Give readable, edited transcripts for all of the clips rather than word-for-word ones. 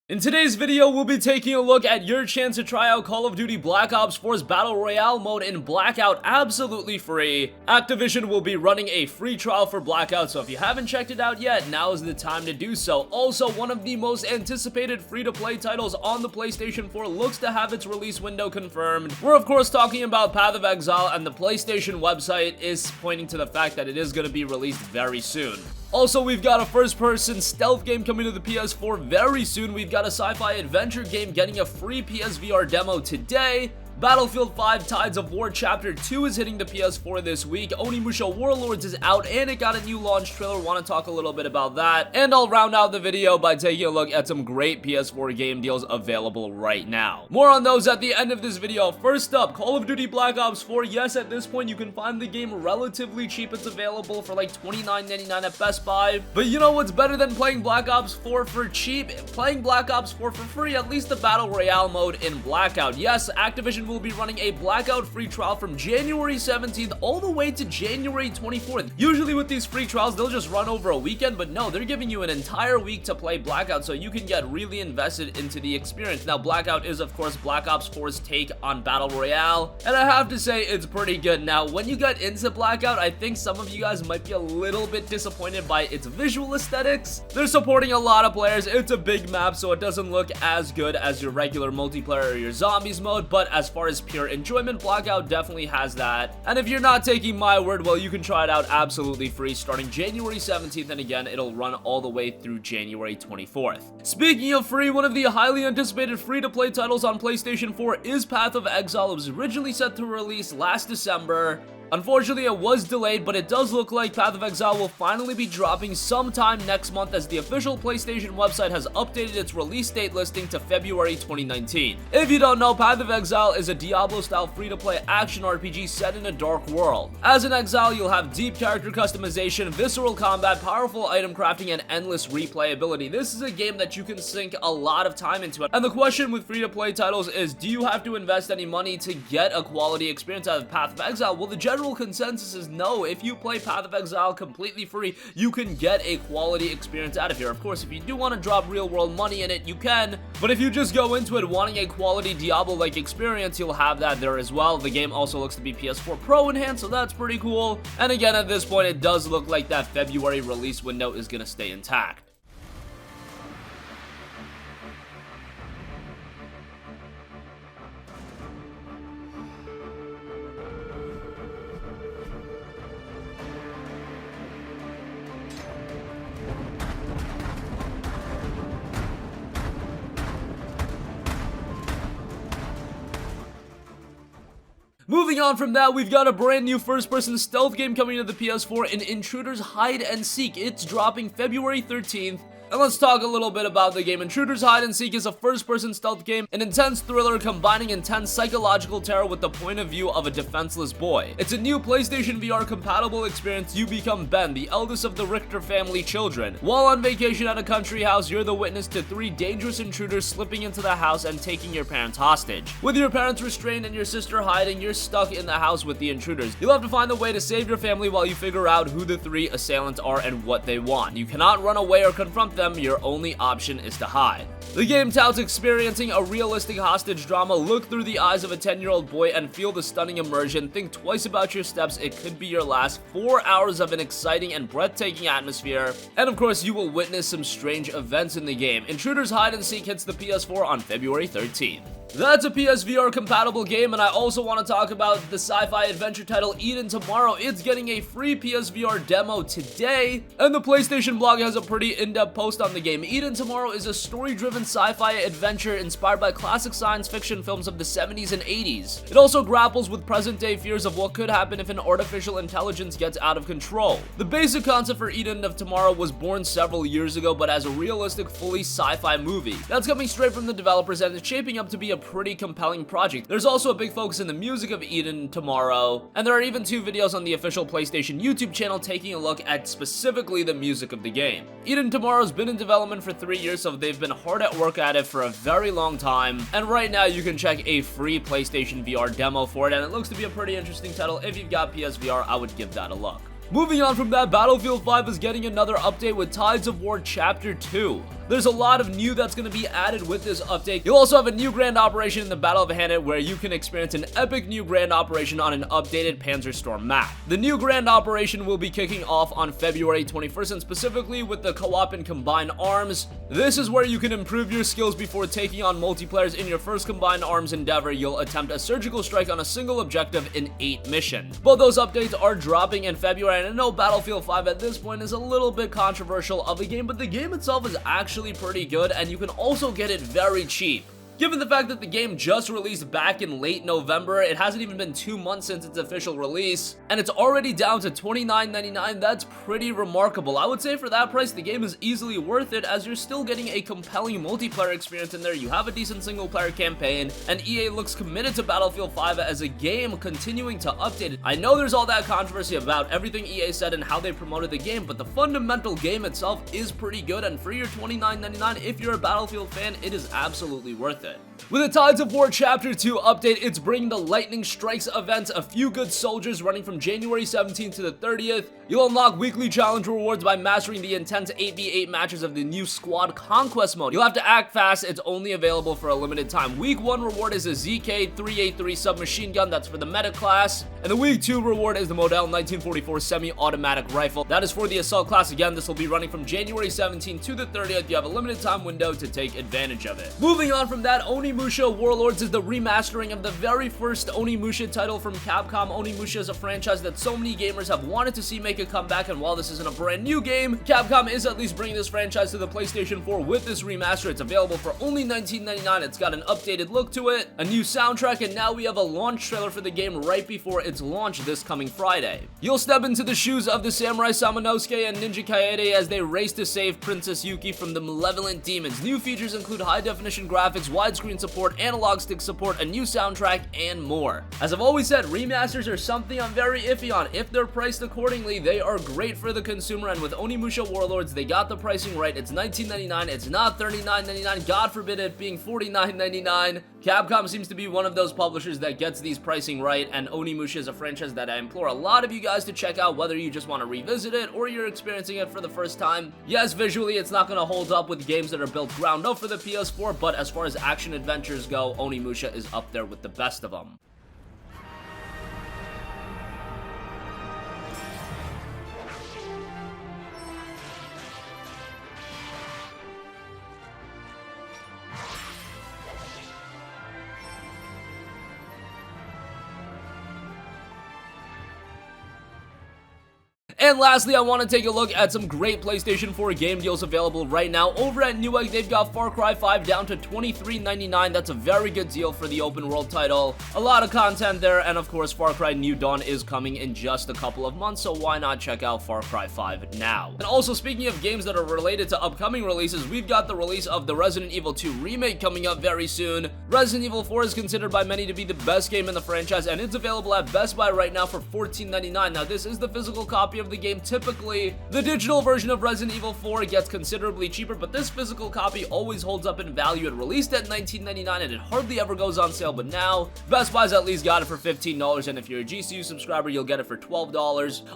In today's video, we'll be taking a look at your chance to try out Call of Duty Black Ops 4's Battle Royale mode in Blackout absolutely free. Activision will be running a free trial for Blackout, so if you haven't checked it out yet, now is the time to do so. Also, one of the most anticipated free-to-play titles on the PlayStation 4 looks to have its release window confirmed. We're of course talking about Path of Exile, and the PlayStation website is pointing to the fact that it is going to be released very soon. Also, we've got a first-person stealth game coming to the PS4 very soon. We've got a sci-fi adventure game getting a free PSVR demo today. Battlefield 5 Tides of War Chapter 2 is hitting the PS4 this week. Onimusha Warlords is out and it got a new launch trailer. Want to talk a little bit about that. And I'll round out the video by taking a look at some great PS4 game deals available right now. More on those at the end of this video. First up, Call of Duty Black Ops 4. Yes, at this point you can find the game relatively cheap. It's available for like $29.99 at Best Buy. But you know what's better than playing Black Ops 4 for cheap? Playing Black Ops 4 for free, at least the Battle Royale mode in Blackout. Yes, Activision will be running a Blackout free trial from January 17th all the way to January 24th. Usually with these free trials, they'll just run over a weekend, but no, they're giving you an entire week to play Blackout so you can get really invested into the experience. Now, Blackout is, of course, Black Ops 4's take on Battle Royale, and I have to say, it's pretty good. Now, when you get into Blackout, I think some of you guys might be a little bit disappointed by its visual aesthetics. They're supporting a lot of players. It's a big map, so it doesn't look as good as your regular multiplayer or your zombies mode, but as far as pure enjoyment, Blackout definitely has that. And if you're not taking my word, well, you can try it out absolutely free starting January 17th, and again, it'll run all the way through January 24th. Speaking of free, one of the highly anticipated free-to-play titles on PlayStation 4 is Path of Exile. It was originally set to release last December. Unfortunately, it was delayed, but it does look like Path of Exile will finally be dropping sometime next month, as the official PlayStation website has updated its release date listing to February 2019. If you don't know, Path of Exile is a Diablo-style free-to-play action RPG set in a dark world. As an Exile, you'll have deep character customization, visceral combat, powerful item crafting, and endless replayability. This is a game that you can sink a lot of time into it. And the question with free-to-play titles is, do you have to invest any money to get a quality experience out of Path of Exile? Well, the general consensus is no. If you play Path of Exile completely free, you can get a quality experience out of here. Of course, if you do want to drop real-world money in it, you can, but if you just go into it wanting a quality Diablo-like experience, you'll have that there as well. The game also looks to be PS4 Pro enhanced, so that's pretty cool. And again, at this point, it does look like that February release window is going to stay intact. Moving on from that, we've got a brand new first-person stealth game coming to the PS4 in Intruders Hide and Seek. It's dropping February 13th. And let's talk a little bit about the game. Intruders Hide and Seek is a first-person stealth game, an intense thriller combining intense psychological terror with the point of view of a defenseless boy. It's a new PlayStation VR compatible experience. You become Ben, the eldest of the Richter family children. While on vacation at a country house, you're the witness to 3 dangerous intruders slipping into the house and taking your parents hostage. With your parents restrained and your sister hiding, you're stuck in the house with the intruders. You'll have to find a way to save your family while you figure out who the 3 assailants are and what they want. You cannot run away or confront them. Your only option is to hide. The game touts experiencing a realistic hostage drama. Look through the eyes of a 10-year-old boy and feel the stunning immersion. Think twice about your steps. It could be your last 4 hours of an exciting and breathtaking atmosphere. And of course, you will witness some strange events in the game. Intruders Hide and Seek hits the PS4 on February 13th. That's a PSVR compatible game, and I also want to talk about the sci-fi adventure title Eden Tomorrow. It's getting a free PSVR demo today, and the PlayStation blog has a pretty in-depth post on the game. Eden Tomorrow is a story-driven sci-fi adventure inspired by classic science fiction films of the 70s and 80s. It also grapples with present-day fears of what could happen if an artificial intelligence gets out of control. The basic concept for Eden of Tomorrow was born several years ago, but as a realistic, fully sci-fi movie. That's coming straight from the developers, and it's shaping up to be a pretty compelling project. There's also a big focus in the music of Eden Tomorrow, and there are even 2 videos on the official PlayStation YouTube channel taking a look at specifically the music of the game. Eden Tomorrow's been in development for 3 years, so they've been hard at work at it for a very long time, and right now you can check a free PlayStation VR demo for it, and it looks to be a pretty interesting title. If you've got PSVR, I would give that a look. Moving on from that, Battlefield 5 is getting another update with Tides of War Chapter 2. There's a lot of new that's going to be added with this update. You'll also have a new grand operation in the Battle of Hanit where you can experience an epic new grand operation on an updated Panzerstorm map. The new grand operation will be kicking off on February 21st, and specifically with the co-op and combined arms. This is where you can improve your skills before taking on multiplayers. In your first combined arms endeavor, you'll attempt a surgical strike on a single objective in 8 missions. Both those updates are dropping in February, and I know Battlefield 5 at this point is a little bit controversial of a game, but the game itself is actually pretty good, and you can also get it very cheap. Given the fact that the game just released back in late November, it hasn't even been 2 months since its official release, and it's already down to $29.99, that's pretty remarkable. I would say for that price, the game is easily worth it, as you're still getting a compelling multiplayer experience in there, you have a decent single-player campaign, and EA looks committed to Battlefield 5 as a game, continuing to update it. I know there's all that controversy about everything EA said and how they promoted the game, but the fundamental game itself is pretty good, and for your $29.99, if you're a Battlefield fan, it is absolutely worth it. With the Tides of War Chapter 2 update, it's bringing the Lightning Strikes event, a few good soldiers running from January 17th to the 30th. You'll unlock weekly challenge rewards by mastering the intense 8v8 matches of the new Squad Conquest mode. You'll have to act fast, it's only available for a limited time. Week 1 reward is a ZK-383 submachine gun, that's for the meta class. And the Week 2 reward is the Model 1944 semi-automatic rifle. That is for the assault class. Again, this will be running from January 17th to the 30th. You have a limited time window to take advantage of it. Moving on from that, Onimusha Warlords is the remastering of the very first Onimusha title from Capcom. Onimusha is a franchise that so many gamers have wanted to see make a comeback, and while this isn't a brand new game, Capcom is at least bringing this franchise to the PlayStation 4 with this remaster. It's available for only $19.99. It's got an updated look to it, a new soundtrack, and now we have a launch trailer for the game right before its launch this coming Friday. You'll step into the shoes of the Samurai Samanosuke and Ninja Kaede as they race to save Princess Yuki from the malevolent demons. New features include high-definition graphics, widescreen support, analog stick support, a new soundtrack, and more. As I've always said, remasters are something I'm very iffy on. If they're priced accordingly, they are great for the consumer, and with Onimusha Warlords, they got the pricing right. It's $19.99, it's not $39.99, God forbid it being $49.99. Capcom seems to be one of those publishers that gets these pricing right, and Onimusha is a franchise that I implore a lot of you guys to check out, whether you just want to revisit it or you're experiencing it for the first time. Yes, visually it's not going to hold up with games that are built ground up for the PS4, but as far as action adventures go, Onimusha is up there with the best of them. And lastly, I want to take a look at some great PlayStation 4 game deals available right now. Over at Newegg, they've got Far Cry 5 down to $23.99. That's a very good deal for the open world title. A lot of content there, and of course, Far Cry New Dawn is coming in just a couple of months, so why not check out Far Cry 5 now? And also, speaking of games that are related to upcoming releases, we've got the release of the Resident Evil 2 remake coming up very soon. Resident Evil 4 is considered by many to be the best game in the franchise, and it's available at Best Buy right now for $14.99. Now, this is the physical copy of the game. Typically, the digital version of Resident Evil 4 gets considerably cheaper, but this physical copy always holds up in value. It released at $19.99 and it hardly ever goes on sale, but now Best Buy's at least got it for $15, and if you're a GCU subscriber, you'll get it for $12.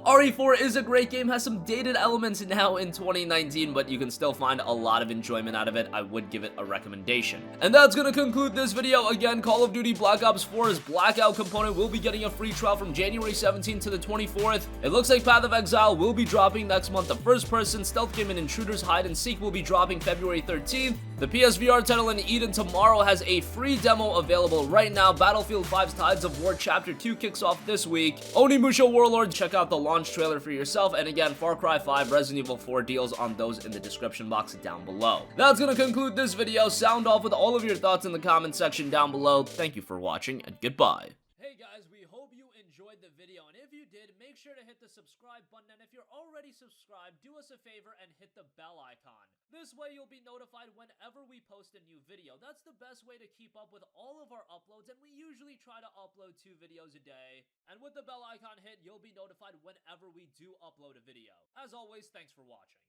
RE4 is a great game, has some dated elements now in 2019, but you can still find a lot of enjoyment out of it. I would give it a recommendation. And that's gonna conclude this video. Again, Call of Duty Black Ops 4's Blackout component will be getting a free trial from January 17th to the 24th. It looks like Path of Exile will be dropping next month. The first-person stealth game in Intruders Hide and Seek will be dropping February 13th. The PSVR title in Eden Tomorrow has a free demo available right now. Battlefield 5's Tides of War Chapter 2 kicks off this week. Onimusha Warlords, check out the launch trailer for yourself. And again, Far Cry 5, Resident Evil 4 deals on those in the description box down below. That's gonna conclude this video. Sound off with all of your thoughts in the comment section down below. Thank you for watching, and goodbye. Hey guys, we hope you enjoyed the video, and if you did, make sure to hit the subscribe button, and if you're already subscribed, do us a favor and hit the bell icon. This way you'll be notified whenever we post a new video. That's the best way to keep up with all of our uploads, and we usually try to upload 2 videos a day. And with the bell icon hit, you'll be notified whenever we do upload a video. As always, thanks for watching.